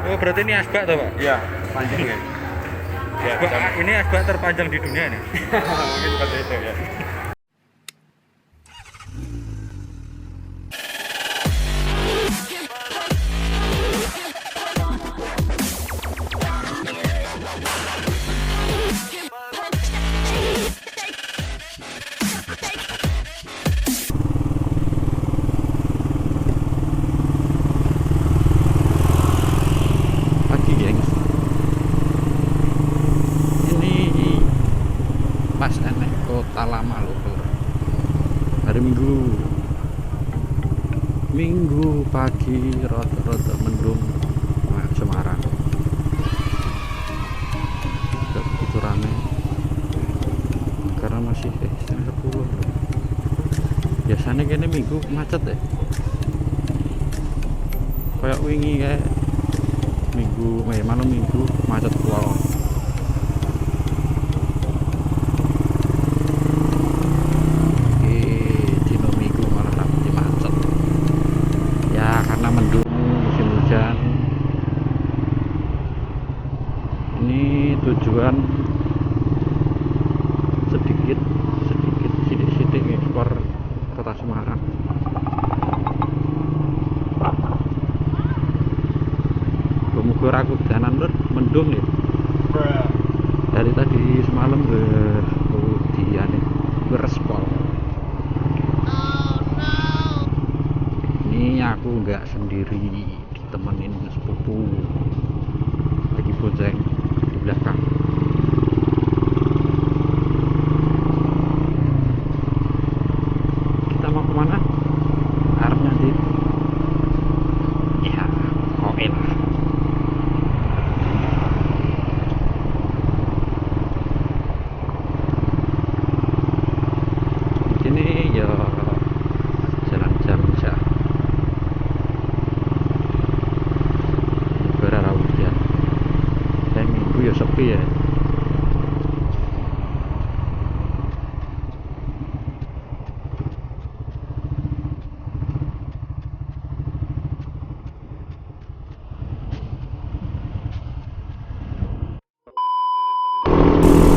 Oh, berarti ini asbak toh, Pak? Iya, panjang ya. Ya, Ini asbak terpanjang di dunia nih. mungkin seperti itu ya. Pagi, gengs. Ini pas enek kota lama loh, Lur. Hari Minggu pagi rada-rada mendung. Nah, Semarang. Gak begitu rame karena masih setengah 10. Biasanya kayaknya Minggu macet ya. Kayak wingi kayak malam Minggu macet pol. Dino Minggu malah rapati macet. Ya karena mendung musim hujan. Ini tujuan sedikit ekspor kota Semarang. Muga aku danan Lur, mendung nih. Dari tadi semalam diane berespol. Ini aku nggak sendiri, ditemenin sepupu lagi bonceng di belakang. Kita mau kemana? Arep nanti ya koin. Ini ya jalan jam aja. Negara hujan. Dan Minggu ya sepi ya.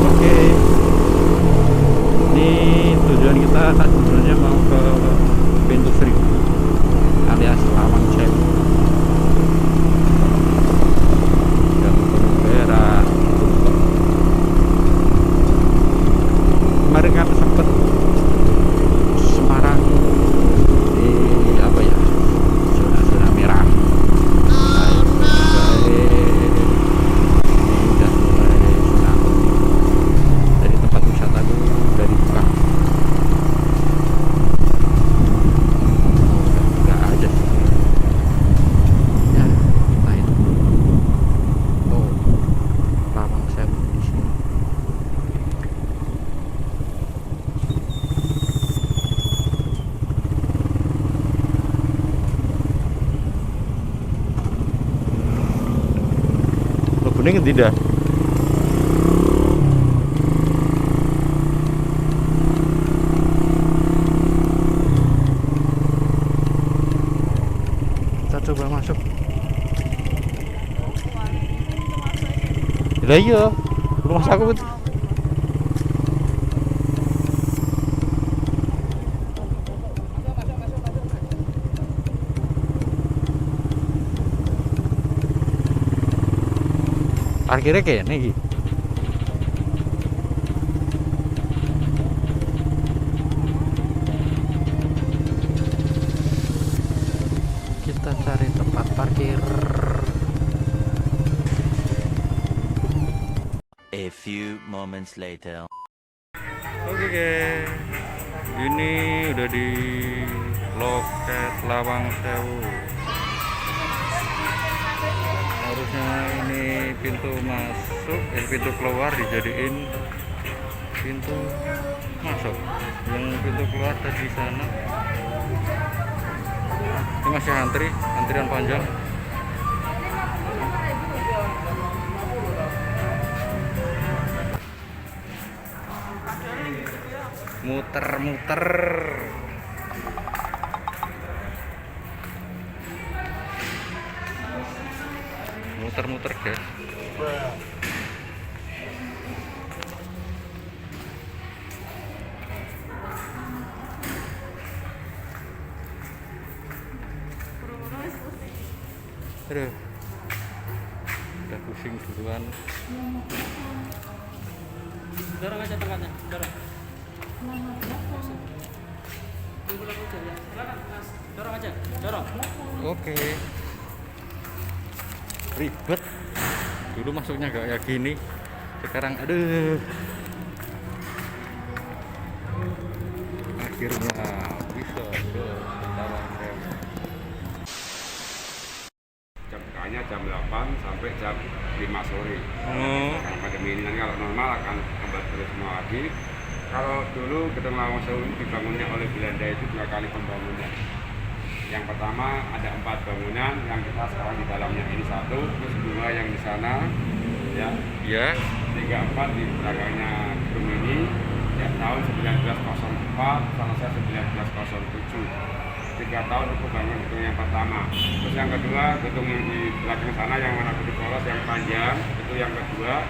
Oke, ini tujuan kita sebenarnya mau ke Pintu Seribu alias Lawang Sewu. Dan daerah kemarin kan sempet Semarang di apa ya, zona merah. Udah mulai zona kuning. Dari tempat wisata itu dari buka nggak ada sih ya, lain tuh Lawang Sewu di sini. Lo kuning tidak? Kita coba masuk. Lah iya, rumah saku parkirnya kayak ini. Kita cari tempat parkir. A few moments later. Oke guys, ini udah di loket Lawang Sewu. Harusnya ini pintu masuk, pintu keluar dijadiin pintu masuk. Yang pintu keluar tadi sana. Ini masih antrian panjang. Muter-muter. muter-muter guys. Aduh, udah pusing duluan. Dorong aja tempatnya, dorong. Pulang aja ya. Silakan Mas. Dorong aja, dorong. Oke. Ribet. Dulu masuknya gak kayak gini. Sekarang aduh. Akhirnya bisa Jam bukanya jam 8 sampai jam 5 sore. Oh. Karena pandemi ini nanti kalau normal akan kembali semua lagi. Kalau dulu Gedung Lawang Sewu ini dibangunnya oleh Belanda itu 2 kali pembangunan. Yang pertama ada 4 bangunan, yang kita sekarang di dalamnya ini 1, terus 2 yang di sana, ya. Ya. 3, 4 di belakangnya gedung ini, ya tahun 1904, selesai 1907. 3 tahun untuk bangun gedung yang pertama. Terus yang kedua, gedung yang di belakang sana yang mana putih polos yang panjang, itu yang kedua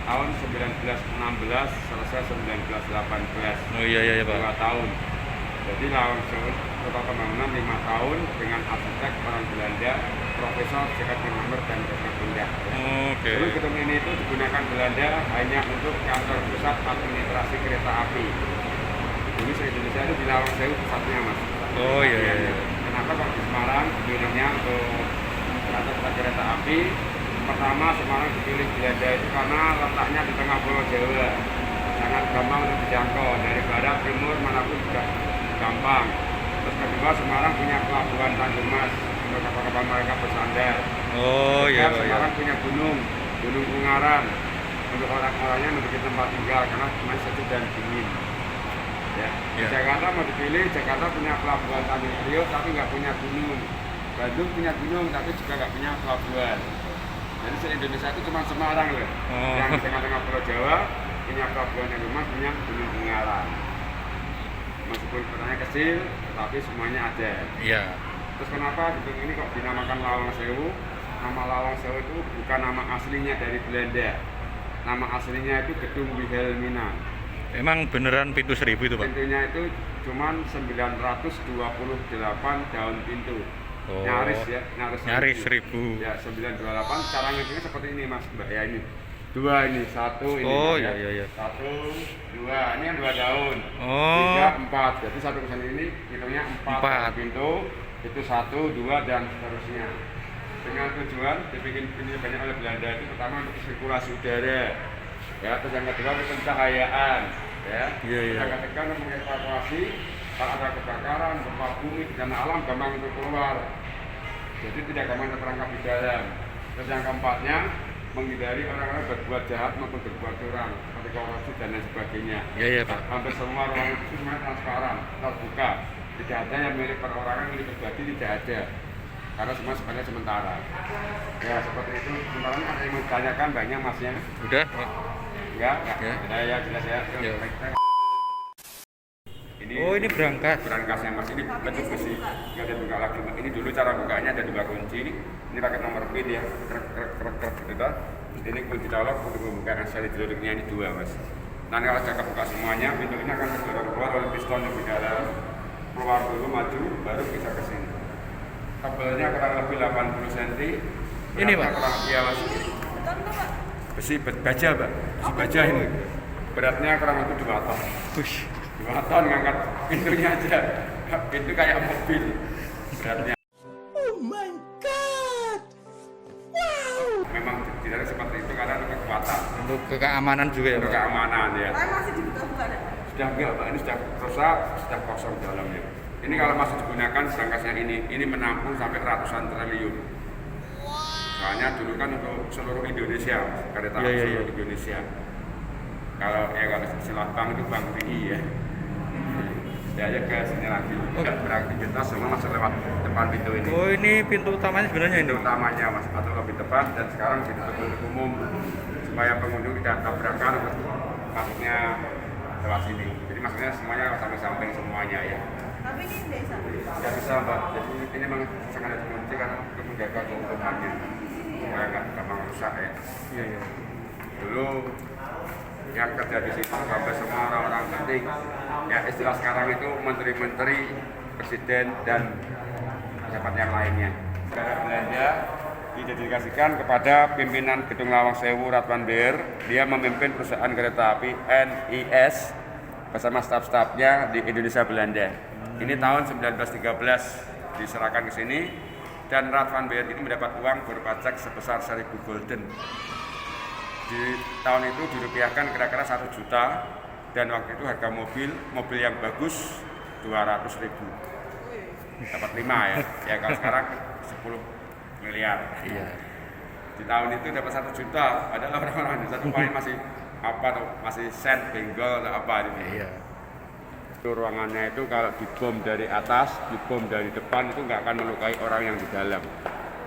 tahun 1916 selesai 1918. Oh iya Pak. 2 tahun. Jadi langsung total pembangunan 5 tahun dengan arsitek orang Belanda, Profesor J.K. Timmer dan Dr. Bunda. Oke. Dulu gedung ini itu digunakan Belanda hanya untuk kantor pusat administrasi kereta api. Dulu se-Indonesia itu di Lawang Sewu pusatnya Mas. Oh iya. Kenapa kok di Semarang dipilihnya untuk kantor pusat kereta api? Pertama, Semarang dipilih Belanda itu karena letaknya di tengah Pulau Jawa, sangat gampang untuk dijangkau dari barat timur manapun juga gampang. Terus kedua, Semarang punya pelabuhan Tanjung Mas untuk kapal-kapal mereka bersandar. Oh iya. Semarang punya gunung Ungaran untuk orang-orangnya memiliki tempat tinggal karena cuma sejuk dan dingin. Ya. Ya. Jakarta mau dipilih, Jakarta punya pelabuhan Tanjung Priok tapi nggak punya gunung. Bandung punya gunung tapi juga nggak punya pelabuhan. Jadi se-Indonesia itu cuma Semarang loh, yang di tengah-tengah Pulau Jawa punya pelabuhan yang luas, punya gunung Ungaran. Meskipun kotanya kecil, tapi semuanya ada. Iya. Terus kenapa gedung ini kok dinamakan Lawang Sewu? Nama Lawang Sewu itu bukan nama aslinya dari Belanda. Nama aslinya itu Gedung Wilhelmina. Emang beneran pintu 1000 itu Pak? Pintunya itu cuma 928 daun pintu. Oh. Nyaris 1000. Ya 928. Cara ngitungnya seperti ini Mas Mbak ya, ini 2 ini 1 ini. Oh ya. iya. 1 2 ini yang 2 daun. Oh. 3 4. Jadi satu kesana ini hitungnya 4 pintu. Itu 1 2 dan seterusnya. Dengan tujuan dibikin pintu banyak oleh Belanda itu pertama untuk sirkulasi udara. Ya, terus yang kedua untuk pencahayaan. Ya. Iya. Yang ketiga untuk mengevakuasi kalau ada kebakaran, gempa bumi, bencana alam gampang untuk keluar. Jadi tidak gampang terperangkap di dalam. Terus yang keempatnya menghindari orang-orang berbuat jahat maupun berbuat curang seperti korupsi dan lain sebagainya. Iya Pak. Hampir semua ruangan itu semuanya transparan, terbuka. Tidak ada yang milik perorangan, milik pribadi tidak ada. Karena semua sebenarnya sementara. Ya seperti itu. Sementara ada yang menanyakan banyak Masnya. Udah? Enggak. Ya. Jelas ya. Ya. Ini berangkasnya Mas, ini bentuk besi, nggak ada buka lagi. Ini dulu cara bukanya ada 2 kunci, ini pakai nomor pin ya, krek gitu. Ini kunci colok untuk membuka sel hidroliknya ini 2 Mas. Nanti kalau sudah kebuka semuanya, pintu ini akan terdorong keluar oleh piston yang di dalam. Keluar dulu maju, baru bisa ke sini. Tebelnya kurang lebih 80 cm. Ini Pak? Iya Mas. Besi baja Pak, besi baja ini. Beratnya kurang lebih 2 ton. 2 ton ngangkat pintunya aja. Pintu kayak mobil beratnya. Oh my god! Wow! Memang tidak seperti itu karena untuk kekuatan. Untuk keamanan juga ya Untuk Pak? keamanan ya. Masih dibuka-buka deh. Sudah enggak Pak, ini sudah rusak, sudah kosong dalamnya. Ini kalau masih digunakan berangkasnya ini menampung sampai ratusan triliun. Soalnya dulu kan untuk seluruh Indonesia, kereta api seluruh Indonesia. Kalau istilah bank itu bank tinggi ya. Ya ke sini lagi. Beraktivitas semua masuk lewat depan pintu ini. Oh ini pintu utamanya sebenarnya ini? Pintu utamanya Mas, atau lebih tepat dan sekarang ditutup untuk umum supaya pengunjung tidak tabrakan untuk masuknya lewat sini. Jadi maksudnya semuanya samping-samping semuanya ya. Tapi ini bisa. Ya bisa Mbak, jadi ini memang sangat dikunci karena untuk menjaga keutuhannya. supaya nggak gampang rusak ya. Iya, iya. Dulu yang kerja di situ sampai semua orang-orang penting, ya istilah sekarang itu menteri-menteri, presiden dan pejabat yang lainnya. Negara Belanda didedikasikan kepada pimpinan Gedung Lawang Sewu Radwan Beer. Dia memimpin perusahaan kereta api NIS bersama staf-stafnya di Indonesia Belanda. Ini tahun 1913 diserahkan ke sini, dan Radwan Beer ini mendapat uang berupa cek sebesar 1.000 gulden. Di tahun itu dirupiahkan kira-kira 1 juta, dan waktu itu harga mobil yang bagus 200.000. Dapat 5 ya. Ya kalau sekarang 10 miliar. Iya. Di tahun itu dapat 1 juta. Padahal orang-orang Indonesia itu paling masih sen, benggol atau apa gitu. Iya. Itu ruangannya itu kalau dibom dari atas, dibom dari depan itu nggak akan melukai orang yang di dalam.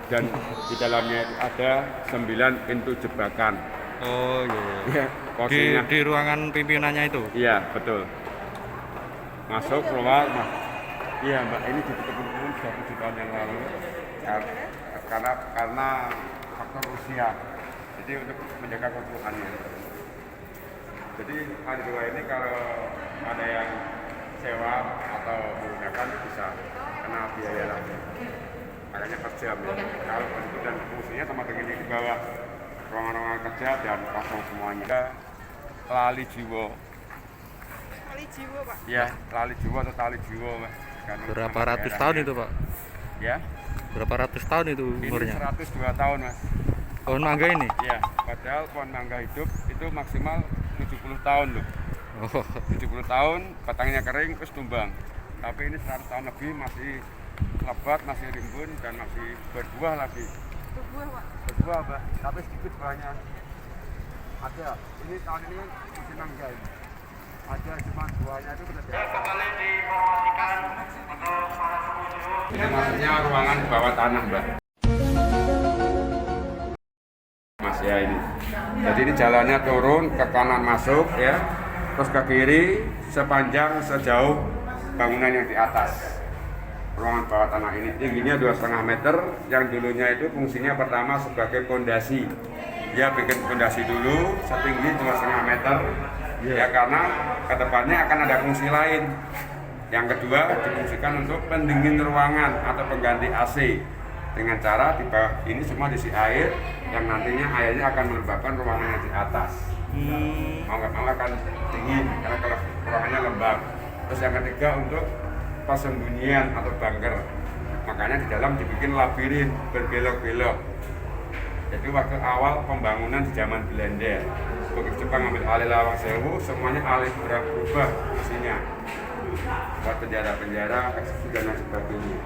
Dan di dalamnya itu ada 9 pintu jebakan. Oh iya. Ya, Di ruangan pimpinannya itu. Iya, betul. Masuk, keluar, iya Mbak, ini ditutup umum 7 tahun yang lalu karena faktor usia. Jadi untuk menjaga keutuhannya. Jadi K2 ini kalau ada yang sewa atau menggunakan bisa kena biaya lagi. Makanya per jam ya. Kalau bentuk dan fungsinya sama dengan yang di bawah, ruangan-ruangan kerja dan kosong semuanya. Lali jiwa. Tali jiwa, Pak. Ya, lali jiwa atau tali jiwa, Mas. Berapa ratus tahun itu, Pak? Ya. Berapa ratus tahun itu umurnya? Ini 102 tahun, Mas. Pohon mangga ini? Ya, padahal pohon mangga hidup itu maksimal 70 tahun loh. Oh. 70 tahun, batangnya kering terus tumbang. Tapi ini 100 tahun lebih masih lebat, masih rimbun dan masih berbuah lagi. Berbuah, Pak. Berbuah, Mbak, tapi sedikit buahnya. Ada, ini tahun ini musim mangga ini. Ada cuma buahnya itu sudah kembali diinformasikan untuk para pengunjung. Ini maksudnya ruangan bawah tanah, Mbak. Mas ya ini. Jadi ini jalannya turun ke kanan masuk ya, terus ke kiri sepanjang sejauh bangunan yang di atas. Ruangan bawah tanah ini tingginya 2,5 meter, yang dulunya itu fungsinya pertama sebagai fondasi. Dia bikin fondasi dulu setinggi 2,5 meter, ya karena kedepannya akan ada fungsi lain. Yang kedua difungsikan untuk pendingin ruangan atau pengganti AC. Dengan cara di bawah ini semua diisi air, yang nantinya airnya akan melembabkan ruangan yang di atas. Mau nggak mau akan dingin karena kalau ruangannya lembab. Terus yang ketiga untuk persembunyian atau bunker. Makanya di dalam dibikin labirin berbelok-belok. Jadi waktu awal pembangunan di zaman Belanda, begitu Jepang ambil alih Lawang Sewu, semuanya alih berubah isinya. Buat penjara-penjara, eksekusi dan lain sebagainya.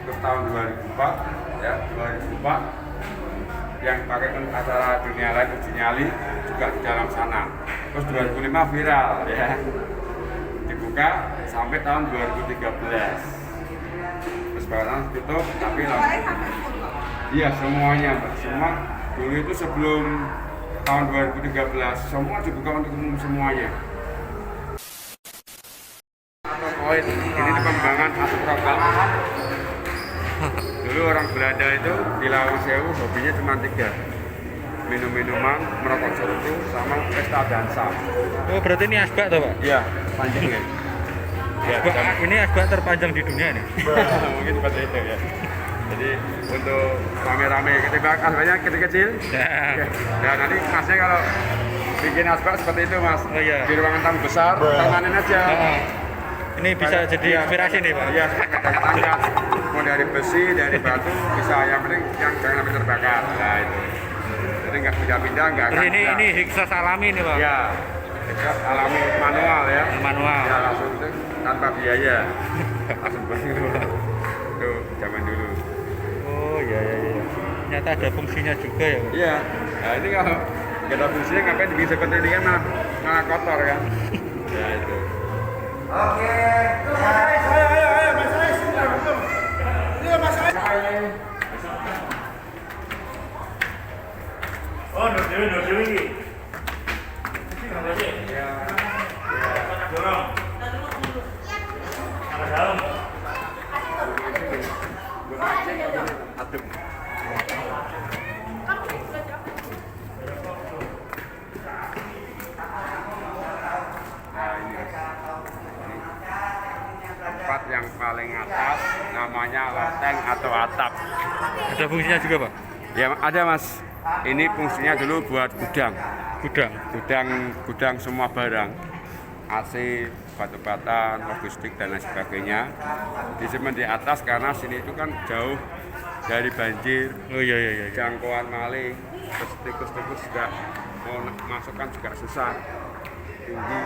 Terus tahun 2004, ya 2004 yang pakai acara dunia lain uji nyali juga di dalam sana. Terus 2005 viral ya, dibuka sampai tahun 2013. Terus sekarang tutup tapi langsung. Iya semuanya, Mbak. Semua dulu itu sebelum tahun 2013 semua dibuka untuk umum semuanya. Oh ini pengembangan asap rokok. Dulu orang Belanda itu di Lawang Sewu hobinya cuma 3, minum-minuman, merokok cerutu, sama pesta dansa. Oh berarti ini asbak toh, Pak? Iya, panjang ya. Ya, Ini asbak terpanjang di dunia nih. mungkin seperti itu ya. Jadi untuk rame-rame ketimbang asbaknya kecil-kecil. Ya nanti masnya kalau bikin asbak seperti itu Mas. Oh, iya. Di ruangan tamu besar, permanen aja. Ini bisa jadi inspirasi nih, Pak. Iya, tangga. Mau dari besi, dari batu bisa, yang penting yang jangan sampai terbakar. Nah itu. Jadi nggak pindah-pindah, nggak akan. Terus ini hiksos alami nih, Pak. Ya, hiksos alami manual ya. Manual. Ya langsung itu tanpa biaya. Langsung itu zaman dulu. Oh iya. Ternyata ada fungsinya juga ya, Pak. Iya. Nah ini kalau nggak ada fungsinya ngapain dibikin seperti ini kan malah kotor kan. Ya itu. Oke. Ayo, Mas Ais. Iya, Mas Ais. Oh, no dewi ini. Ya. Dorong. Sama dalam. Adem. Ada fungsinya juga, Pak? Ya ada Mas. Ini fungsinya dulu buat gudang. Gudang semua barang. AC, batu bata, logistik dan lain sebagainya. Disimpan di atas karena sini itu kan jauh dari banjir. Oh iya. Jangkauan maling, terus tikus-tikus juga mau masukkan juga susah. Tinggi,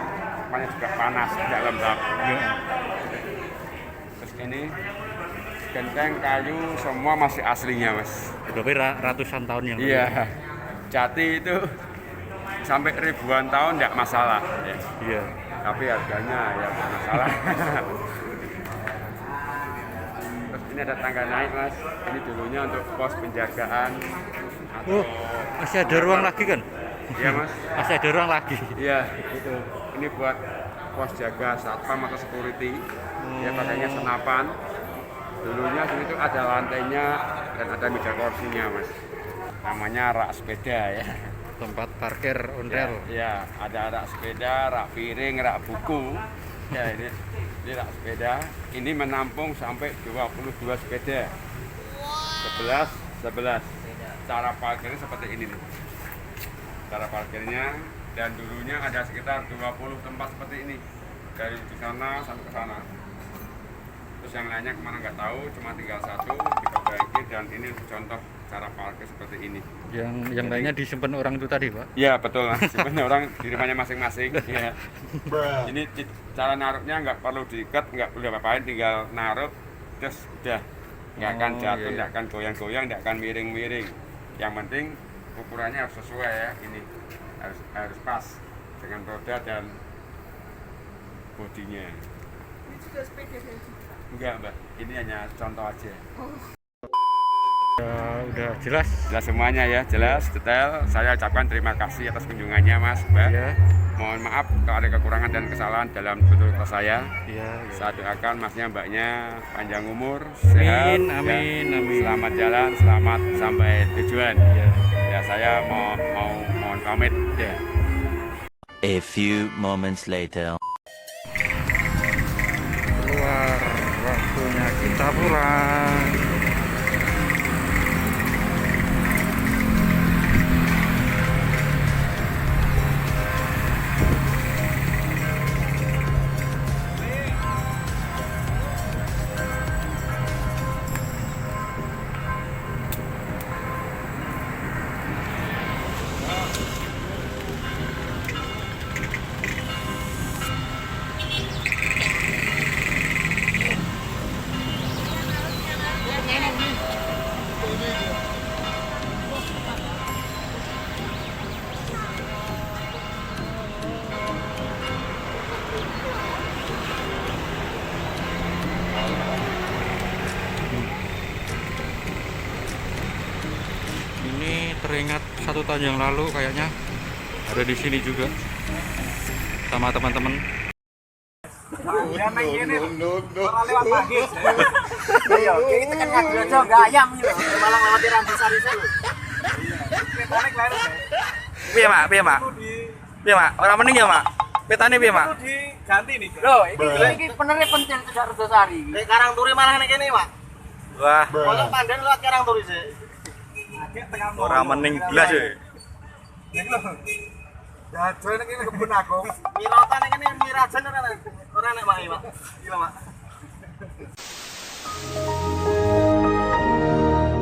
tempatnya juga panas dalam bak. Terus ini genteng kayu semua masih aslinya Mas. Berarti ratusan tahun yang lalu. Iya, jati itu sampai ribuan tahun tidak masalah. Ya. Iya. Tapi harganya ya tidak masalah. Terus ini ada tangga naik Mas. Ini dulunya untuk pos penjagaan. Oh, masih ada ruang lagi kan? Iya Mas. Masih ada ruang lagi. Iya, itu. Ini buat pos jaga satpam atau security. Ya pakainya senapan. Dulunya sini tuh ada lantainya dan ada meja kursinya Mas. Namanya rak sepeda ya. Tempat parkir ondel. Ya, ada rak sepeda, rak piring, rak buku. Ya ini rak sepeda. Ini menampung sampai 22 sepeda. 11. Cara parkirnya seperti ini nih. Cara parkirnya dan dulunya ada sekitar 20 tempat seperti ini. Dari di sana sampai ke sana. Terus yang lainnya kemana nggak tahu, cuma tinggal satu diperbaiki dan ini contoh cara parkir seperti ini. Yang lainnya disimpan orang itu tadi, Pak? Iya betul, sebenarnya orang di rumahnya masing-masing. Ya. Ini cara naruhnya nggak perlu diikat, nggak perlu apa-apain, tinggal naruh, terus udah nggak akan jatuh, nggak akan goyang-goyang, nggak akan miring-miring. Yang penting ukurannya harus sesuai ya, ini harus pas dengan roda dan bodinya. Ini juga sepeda saya juga. Enggak Mbak, ini hanya contoh aja. Udah jelas. Jelas semuanya ya, jelas, detail. Saya ucapkan terima kasih atas kunjungannya Mas, Mbak. Iya. Mohon maaf kalau ada kekurangan dan kesalahan dalam tutur saya. Iya. Saya doakan Masnya, Mbaknya panjang umur, sehat. Amin. Selamat jalan, selamat sampai tujuan. Iya. Ya saya mohon pamit. Ya. A few moments later. Keluar, waktunya kita pulang. Teringat 1 tahun yang lalu kayaknya ada di sini juga sama teman-teman. Lewat pagi. Ayo, kita kan ngadu aja enggak ayam gitu. Malah ngawati rambu sari itu. Petane kleru. Piye, Mak? Piye, Mak? Ora mending ya, Mak? Petane piye, Mak? Diganti nih. Loh, iki benernya penting cedak Redosari. Nek Karang Turi malah nek kene, Pak. Wah, Kalau Pandan lewat Karang Turi sih. ora mending blas ya. Ya, joe nek kene kebun aku. Miratan nek kene mirajan ora nek Mak, Pak. Iki lho, Mak.